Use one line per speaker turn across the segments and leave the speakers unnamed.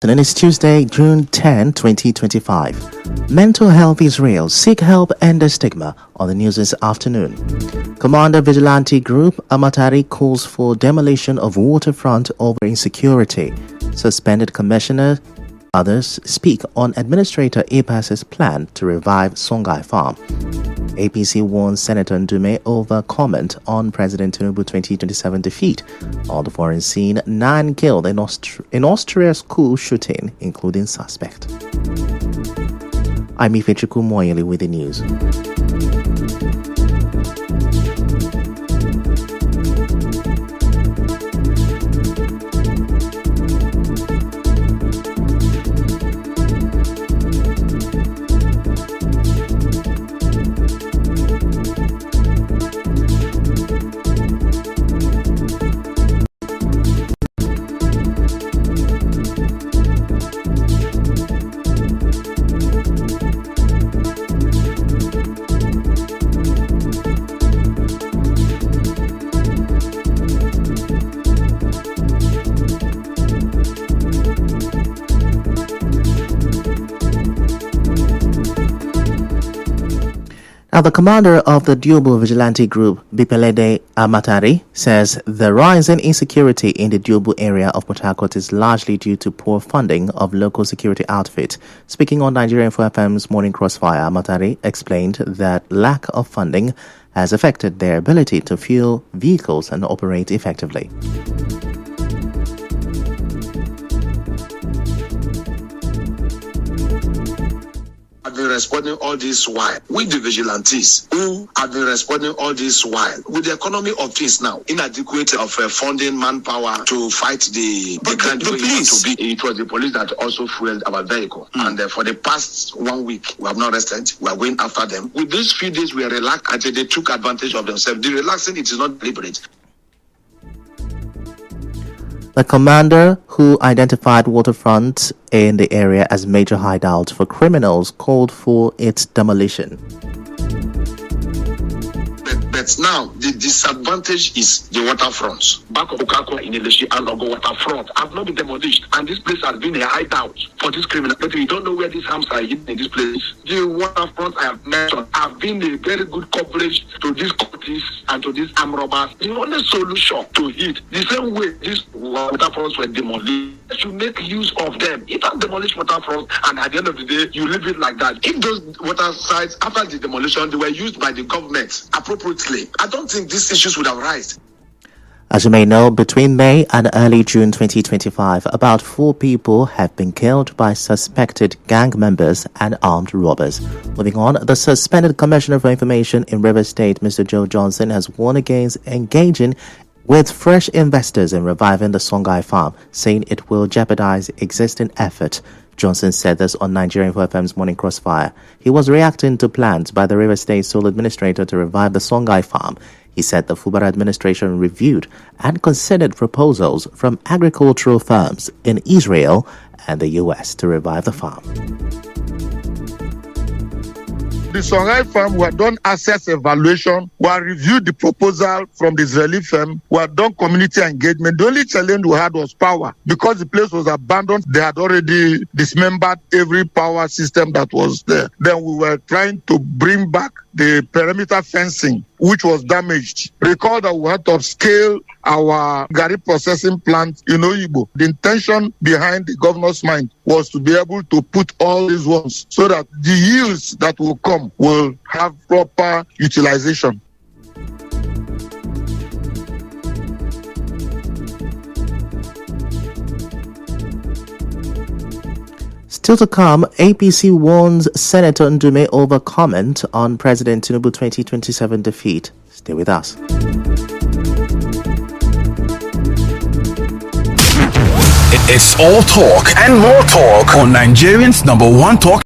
Today is Tuesday, June 10, 2025. Mental health is real. Seek help, end the stigma. On the news this afternoon. Commander Vigilante Group Amatari calls for demolition of waterfront over insecurity. Suspended commissioner. Others speak on Administrator Epas's plan to revive Songhai Farm. APC warns Senator Ndume over comment on President Tinubu 2027 defeat. On the foreign scene, 9 killed in Austria school shooting, including suspect. I'm Ifechuku Moyeli with the news. Now, the commander of the Diobu Vigilante Group, Bipelede Amatari, says the rise in insecurity in the Diobu area of Port Harcourt is largely due to poor funding of local security outfits. Speaking on Nigerian FM's Morning Crossfire, Amatari explained that lack of funding has affected their ability to fuel vehicles and operate effectively.
Have been responding all this while with the vigilantes who have been responding all this while with the economy of things now, inadequate of funding manpower to fight the police. It was the police that also fueled our vehicle, and for the past 1 week we have not rested. We are going after them. With these few days we are relaxed until they took advantage of themselves. The relaxing, it is not deliberate.
The commander, who identified waterfront in the area as major hideout for criminals, called for its demolition.
But now the disadvantage is the waterfronts. Back of Okako in Eleshi and Ogo waterfront have not been demolished, and this place has been a hideout for these criminals. But we don't know where these arms are hidden in this place. The waterfronts I have mentioned have been a very good coverage to these cultists and to these armed robbers. The only solution to it, the same way these waterfronts were demolished, should make use of them. You don't demolish waterfronts, and at the end of the day, you leave it like that. If those water sites, after the demolition, they were used by the government appropriately, I don't think these issues would have arisen.
As you may know, between May and early June 2025, about 4 people have been killed by suspected gang members and armed robbers. Moving on, the suspended Commissioner for Information in Rivers State, Mr. Joe Johnson, has warned against engaging with fresh investors in reviving the Songhai Farm, saying it will jeopardize existing effort. Johnson said this on Nigerian FM's Morning Crossfire. He was reacting to plans by the River State Sole Administrator to revive the Songhai Farm. He said the Fubara administration reviewed and considered proposals from agricultural firms in Israel and the US to revive the farm.
The Songhai Farm, we have done assess evaluation, we have reviewed the proposal from the Israeli firm, we have done community engagement. The only challenge we had was power. Because the place was abandoned, they had already dismembered every power system that was there. Then we were trying to bring back the perimeter fencing, which was damaged. Recall that we had to upscale our Gari processing plant in Oyibo. The intention behind the governor's mind was to be able to put all these ones so that the yields that will come will have proper utilization.
Still to come, APC warns Senator Ndume over comment on President Tinubu 2027 defeat. Stay with us.
It's all talk and more talk on Nigerian's #1 talk.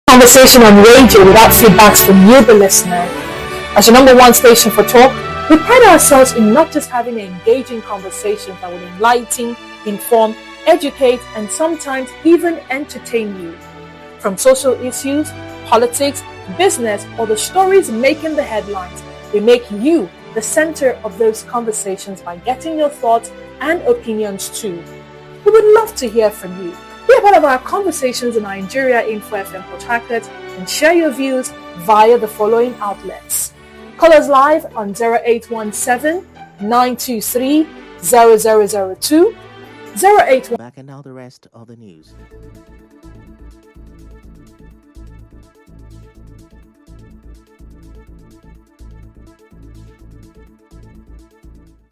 Conversation on radio without feedbacks from you, the listener. As your #1 station for talk, we pride ourselves in not just having engaging conversations that will enlighten, inform, educate, and sometimes even entertain you. From social issues, politics, business, or the stories making the headlines, we make you the center of those conversations by getting your thoughts and opinions too. We would love to hear from you. Be a part of our conversations in Nigeria Info FM Port Harcourt and share your views via the following outlets. Call us live on 0817 923 0002, 081.
Back and now the rest of the news.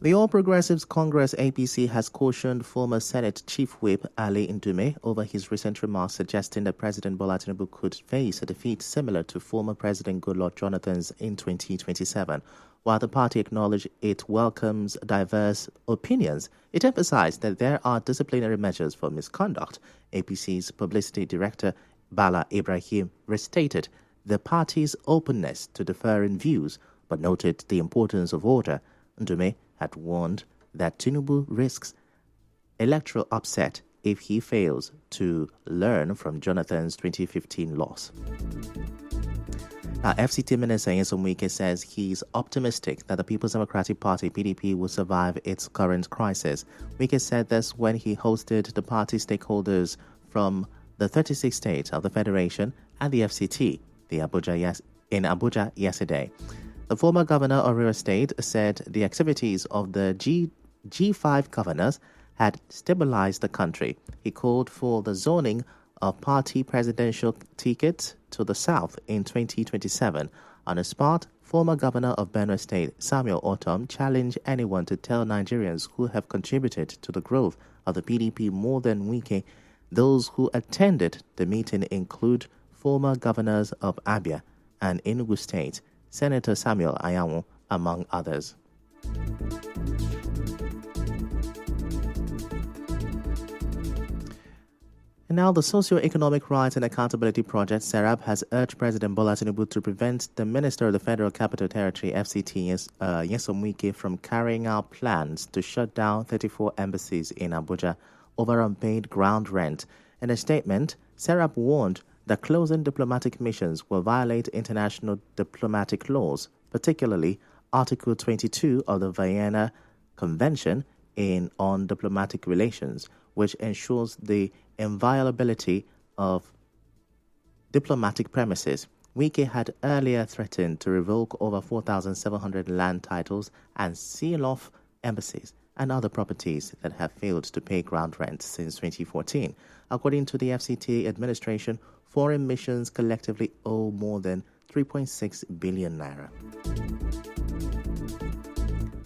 The All Progressives Congress APC has cautioned former Senate Chief Whip Ali Ndume over his recent remarks suggesting that President Bola Tinubu could face a defeat similar to former President Goodluck Jonathan's in 2027. While the party acknowledged it welcomes diverse opinions, it emphasized that there are disciplinary measures for misconduct. APC's publicity director Bala Ibrahim restated the party's openness to differing views, but noted the importance of order. Ndume had warned that Tinubu risks electoral upset if he fails to learn from Jonathan's 2015 loss. Now, FCT Minister Nyesom Wike says he's optimistic that the People's Democratic Party, PDP, will survive its current crisis. Wike said this when he hosted the party stakeholders from the 36 states of the Federation and the FCT in Abuja yesterday. The former governor of Rivers State said the activities of the G5 governors had stabilized the country. He called for the zoning of party presidential tickets to the south in 2027. On the spot, former governor of Benue State, Samuel Ortom, challenged anyone to tell Nigerians who have contributed to the growth of the PDP more than Wike. Those who attended the meeting include former governors of Abia and Enugu State, Senator Samuel Anyanwu, among others. And now the Socio-Economic Rights and Accountability Project, SERAP, has urged President Bola Tinubu to prevent the Minister of the Federal Capital Territory, FCT, Nyesom Wike, from carrying out plans to shut down 34 embassies in Abuja over unpaid ground rent. In a statement, SERAP warned that closing diplomatic missions will violate international diplomatic laws, particularly Article 22 of the Vienna Convention on Diplomatic Relations, which ensures the inviolability of diplomatic premises. Wike had earlier threatened to revoke over 4,700 land titles and seal off embassies and other properties that have failed to pay ground rent since 2014. According to the FCT administration, foreign missions collectively owe more than 3.6 billion naira.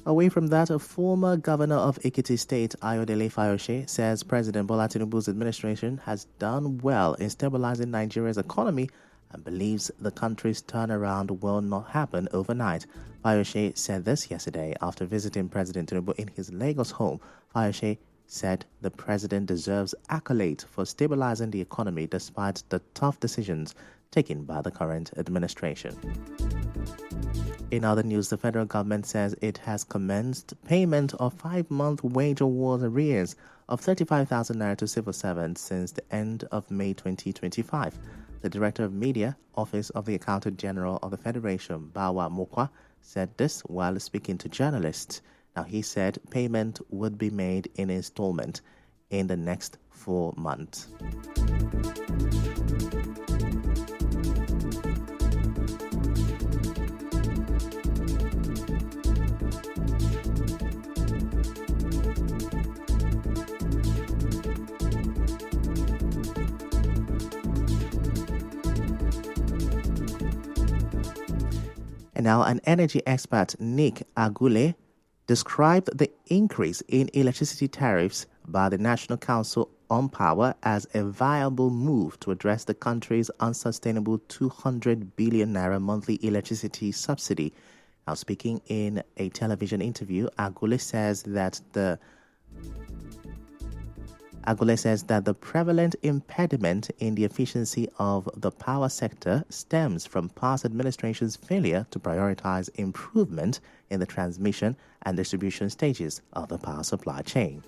Away from that, a former governor of Ekiti State, Ayodele Fayose, says President Bola Tinubu's administration has done well in stabilizing Nigeria's economy and believes the country's turnaround will not happen overnight. Fayose said this yesterday after visiting President Tinubu in his Lagos home. Fayose said the president deserves accolades for stabilizing the economy despite the tough decisions taken by the current administration. In other news, the federal government says it has commenced payment of 5-month wage award arrears of 35,000 naira to civil servants since the end of May 2025. The Director of Media, Office of the Accountant General of the Federation, Bawa Mokwa, said this while speaking to journalists. Now, he said payment would be made in installment in the next 4 months. And now, an energy expert, Nick Agule, described the increase in electricity tariffs by the National Council on Power as a viable move to address the country's unsustainable 200 billion naira monthly electricity subsidy. Now, speaking in a television interview, Agule says that the prevalent impediment in the efficiency of the power sector stems from past administrations' failure to prioritize improvement in the transmission and distribution stages of the power supply chain.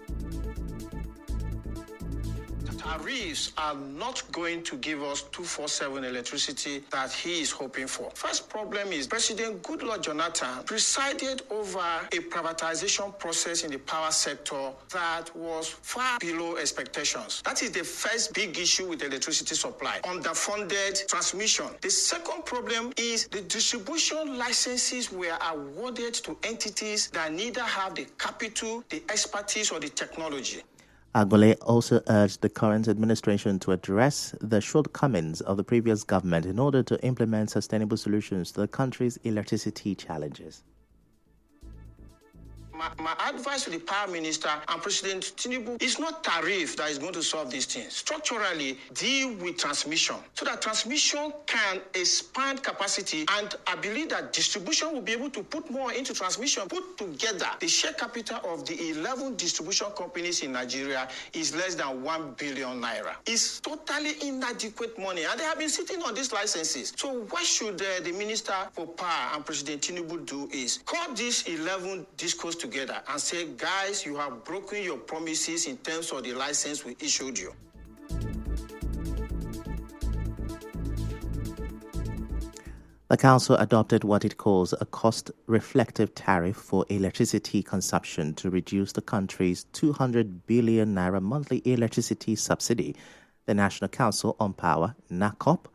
Tariffs are not going to give us 24/7 electricity that he is hoping for. First problem is President Goodluck Jonathan presided over a privatization process in the power sector that was far below expectations. That is the first big issue with electricity supply. Underfunded transmission. The second problem is the distribution licenses were awarded to entities that neither have the capital, the expertise, or the technology.
Agole also urged the current administration to address the shortcomings of the previous government in order to implement sustainable solutions to the country's electricity challenges.
My advice to the Power Minister and President Tinubu is not tariff that is going to solve these things. Structurally, deal with transmission so that transmission can expand capacity, and I believe that distribution will be able to put more into transmission. Put together, the share capital of the 11 distribution companies in Nigeria is less than 1 billion naira. It's totally inadequate money, and they have been sitting on these licenses. So what should the Minister for Power and President Tinubu do is call these 11 discos together and say, guys, you have broken your promises in terms of the license we issued you.
The council adopted what it calls a cost-reflective tariff for electricity consumption to reduce the country's 200 billion naira monthly electricity subsidy. The National Council on Power, NACOP,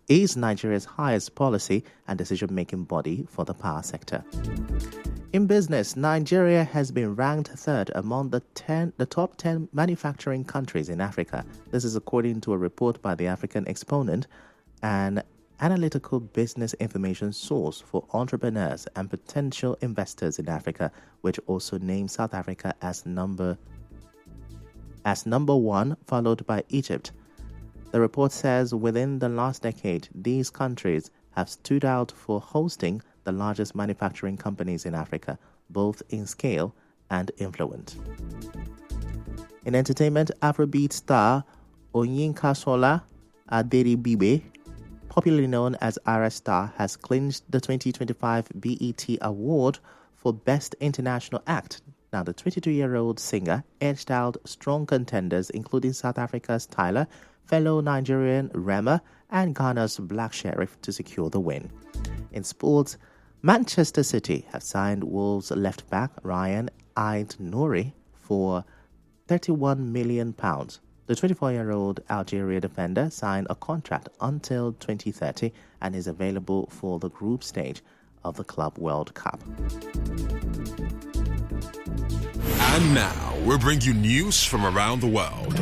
is Nigeria's highest policy and decision-making body for the power sector. In business, Nigeria has been ranked third among the top 10 manufacturing countries in Africa. This is according to a report by the African Exponent, an analytical business information source for entrepreneurs and potential investors in Africa, which also names South Africa as number one, followed by Egypt. The report says within the last decade, these countries have stood out for hosting the largest manufacturing companies in Africa, both in scale and influence. In entertainment, Afrobeat star Oyinkansola Aderibibe, popularly known as Ara Star, has clinched the 2025 BET Award for Best International Act. Now, the 22-year-old singer edged out strong contenders, including South Africa's Tyler, fellow Nigerian Rema, and Ghana's Black Sheriff, to secure the win. In sports, Manchester City have signed Wolves left-back Ryan Aït-Nouri for £31 million. The 24-year-old Algeria defender signed a contract until 2030 and is available for the group stage of the Club World Cup.
And now, we'll bring you news from around the world.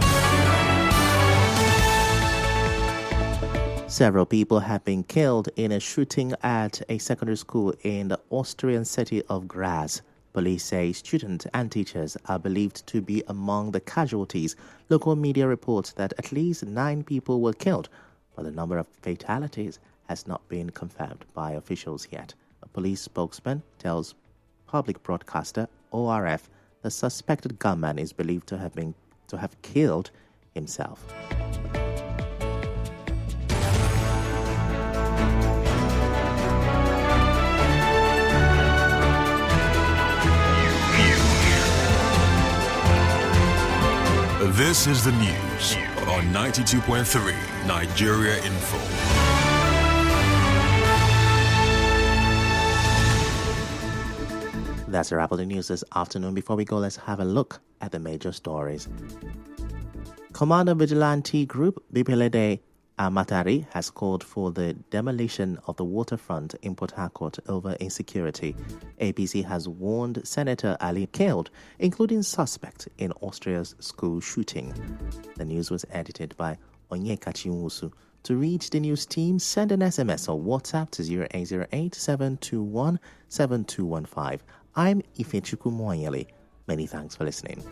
Several people have been killed in a shooting at a secondary school in the Austrian city of Graz. Police say students and teachers are believed to be among the casualties. Local media reports that at least 9 people were killed, but the number of fatalities has not been confirmed by officials yet. A police spokesman tells public broadcaster ORF the suspected gunman is believed to have killed himself.
This is the news on 92.3 Nigeria Info.
That's a wrap of the news this afternoon. Before we go, let's have a look at the major stories. Commander Vigilante Group Bipelede Amatari has called for the demolition of the waterfront in Port Harcourt over insecurity. APC has warned Senator Ali killed, including suspect in Austria's school shooting. The news was edited by Onyekachi Nwusu. To reach the news team, send an SMS or WhatsApp to 0808 721 7215. I'm Ifechukwu Mwanyele. Many thanks for listening.